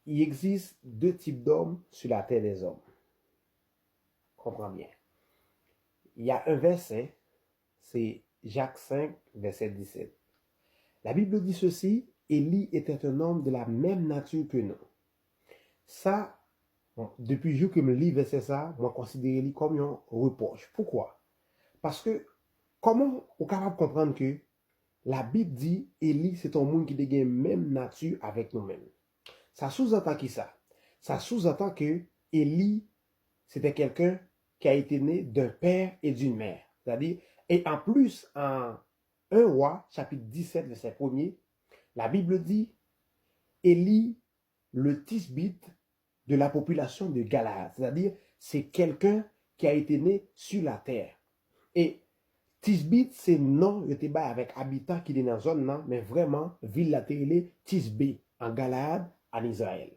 il existe deux types d'hommes sur la terre des hommes. Comprends bien. Il y a un verset, c'est Jacques 5, verset 17. La Bible dit ceci, Élie était un homme de la même nature que nous. Ça, bon, depuis le jour que je me lis verset ça, moi considère Élie comme un reproche. Pourquoi? Parce que, comment on est capable de comprendre que la Bible dit, Élie, c'est un monde qui a la même nature avec nous-mêmes. Ça sous-entend qui ça? Ça sous-entend que Élie, c'était quelqu'un qui a été né d'un père et d'une mère. C'est-à-dire, et en plus, en 1 roi, chapitre 17, verset 1er, la Bible dit, Élie, le Tisbite de la population de Galaad. C'est-à-dire, c'est quelqu'un qui a été né sur la terre. Et Tisbite, c'est non, je te bats avec habitant qui est dans la zone, non, mais vraiment, ville la télé, Tisbé, en Galaad, en Israël.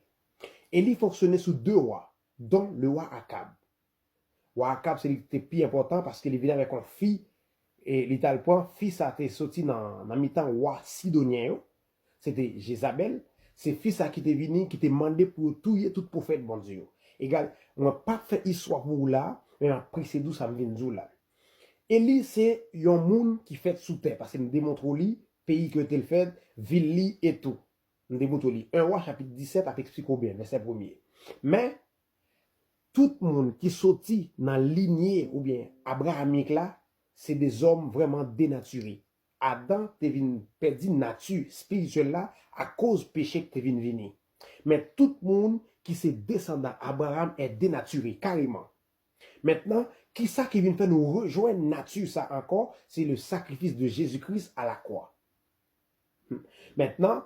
Élie fonctionnait sous deux rois, dont le roi Akab. Roi Akab, c'est le plus important parce qu'il venait avec une fille, et l'état point, fils a été sorti dans mi-temps roi sidonien, c'était Jézabel, c'est fils qui était venu, qui était demandé pour tuer tout prophète bon Dieu. Égal, on n'a pas fait histoire pour là, mais après c'est d'où ça me vient là. Élie, c'est un monde qui fait sous terre, parce que nous démontrons lui, pays que tel fait, ville li et tout. Nous démontrons lui. 1 roi chapitre 17 a expliqué bien, verset 1er. Mais, tout le monde qui sortit dans la lignée ou bien abrahamique là, c'est des hommes vraiment dénaturés. Adam te venu perdre nature spirituelle là à cause péché que te venu venir. Mais tout le monde qui se descendant d'Abraham est dénaturé carrément. Maintenant, qui ça qui vient faire nous rejoindre nature ça encore, c'est le sacrifice de Jésus-Christ à la croix. Maintenant,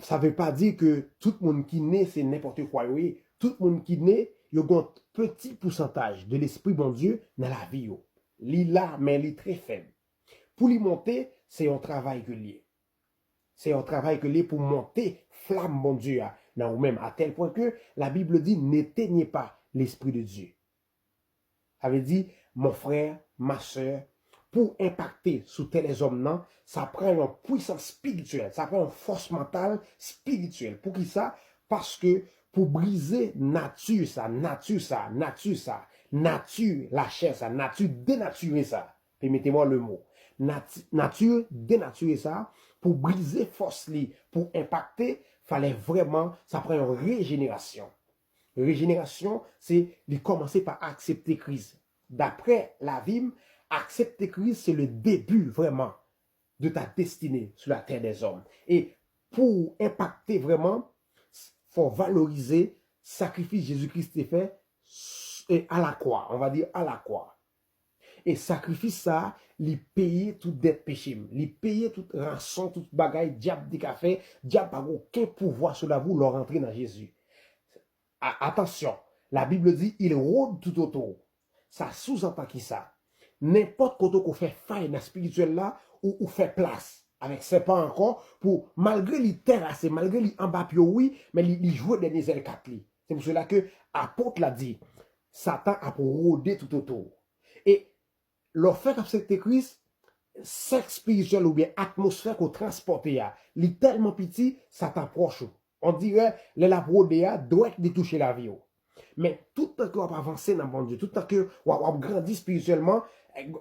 ça ne veut pas dire que tout le monde qui naît, c'est n'importe quoi. Oui. Tout le monde qui naît, il y a un petit pourcentage de l'Esprit bon Dieu dans la vie. Il là, mais il est très faible. Pour lui monter, c'est un travail que lié. C'est un travail que lié pour monter flamme bon Dieu dans vous-même, à tel point que la Bible dit n'éteignez pas l'Esprit de Dieu. Ça veut dire, mon frère, ma soeur, pour impacter sur tels hommes, non, ça prend une puissance spirituelle, ça prend une force mentale spirituelle. Pour qui ça? Parce que pour briser nature, la chair, ça, nature dénaturer ça. Permettez-moi le mot. Nature dénaturer ça, pour briser force li, pour impacter, fallait vraiment, ça prend une régénération. Régénération, c'est de commencer par accepter Christ. D'après la Bible, accepter Christ, c'est le début vraiment de ta destinée sur la terre des hommes. Et pour impacter vraiment, il faut valoriser le sacrifice Jésus-Christ fait à la croix. On va dire à la croix. Et sacrifice ça, il paye tout dette péché. Il paye toute rançon, toute bagaille, diable de café, diable n'a aucun pouvoir sur la vous, leur rentrer dans Jésus. Attention, la Bible dit, il rôde tout autour. Ça sous-entend qui ça? N'importe quoi qu'on fait faille dans le spirituel là, ou fait place, avec ses pas encore, pour, malgré les terrasser, malgré les embapio, oui, mais il joue des ailes 4. C'est pour cela que, apôtre l'a dit, Satan a pour rôder tout autour. Et, le fait d'accepter Christ, sexe spirituel ou bien atmosphère qu'on transporte, il est tellement petit, ça t'approche. On dirait, la brodéa doit être toucher la vie. Mais tout le temps qu'on va avancer dans le bon Dieu, tout le temps qu'on va grandir spirituellement,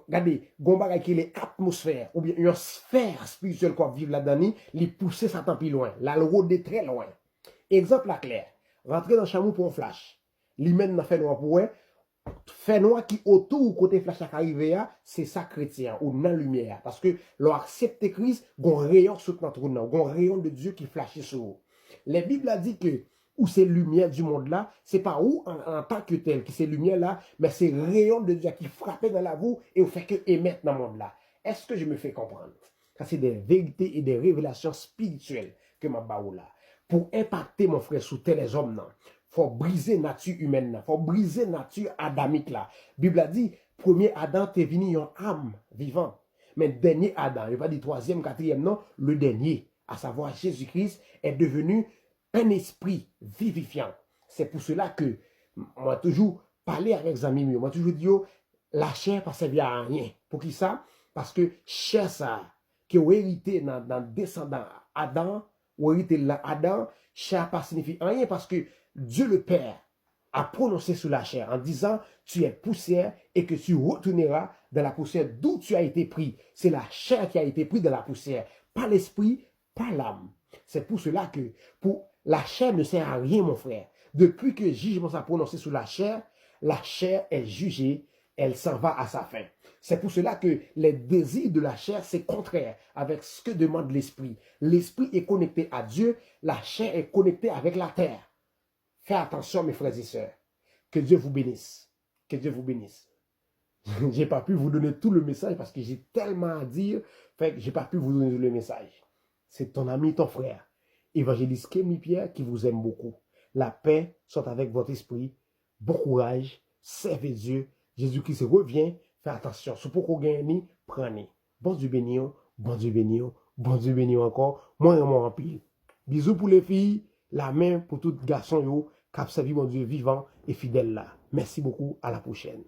regardez, gomba qui est atmosphère, ou bien une sphère spirituelle qu'on va vivre là-dedans, les pousser Satan plus loin, la le rôder très loin. Exemple à clair, rentrer dans le chameau pour un flash, l'hymen n'a fait noir pour eux, fait noir qui autour côté flash à arriver, c'est ça chrétien, ou dans la lumière. Parce que leur accepter Christ, gon rayon sur notre nous, gon rayon de Dieu qui flash sur vous. La Bible a dit que, où c'est lumière du monde là, c'est pas où en tant que tel qui c'est lumière là, mais c'est rayon de Dieu qui frappait dans la vous et vous fait que émettre dans le monde là. Est-ce que je me fais comprendre? Ça c'est des vérités et des révélations spirituelles que m'a baou là. Pour impacter mon frère sous tels hommes là, faut briser nature humaine là, faut briser nature adamique là. Bible a dit, premier Adam t'es venu en âme vivant. Mais dernier Adam, il va dire troisième, quatrième, non, le dernier, à savoir Jésus-Christ, est devenu un esprit vivifiant. C'est pour cela que moi toujours parlé avec les amis, moi toujours dit, la chair ne sert à rien. Pour qui ça? Parce que chair ça, qui est hérité dans descendant Adam, ou hérité là Adam, chair pas signifie rien parce que Dieu le Père a prononcé sur la chair en disant tu es poussière et que tu retourneras dans la poussière d'où tu as été pris. C'est la chair qui a été prise dans la poussière, pas l'esprit, pas l'âme. C'est pour cela que pour la chair ne sert à rien, mon frère. Depuis que jugement s'est prononcé sur la chair est jugée, elle s'en va à sa fin. C'est pour cela que les désirs de la chair, c'est contraire avec ce que demande l'esprit. L'esprit est connecté à Dieu, la chair est connectée avec la terre. Faites attention, mes frères et sœurs. Que Dieu vous bénisse. Que Dieu vous bénisse. J'ai pas pu vous donner tout le message parce que j'ai tellement à dire, fait que j'ai pas pu vous donner tout le message. C'est ton ami, ton frère, évangéliste Kémy Pierre, qui vous aime beaucoup. La paix soit avec votre esprit. Bon courage. Servez Dieu. Jésus-Christ revient. Faites attention. Si vous pouvez gagner, prenez. Bon Dieu béni, bon Dieu béni, bon Dieu béni encore. Moi et moi en pile. Bisous pour les filles. La main pour tout garçon qui a servi mon Dieu vivant et fidèle là. Merci beaucoup. À la prochaine.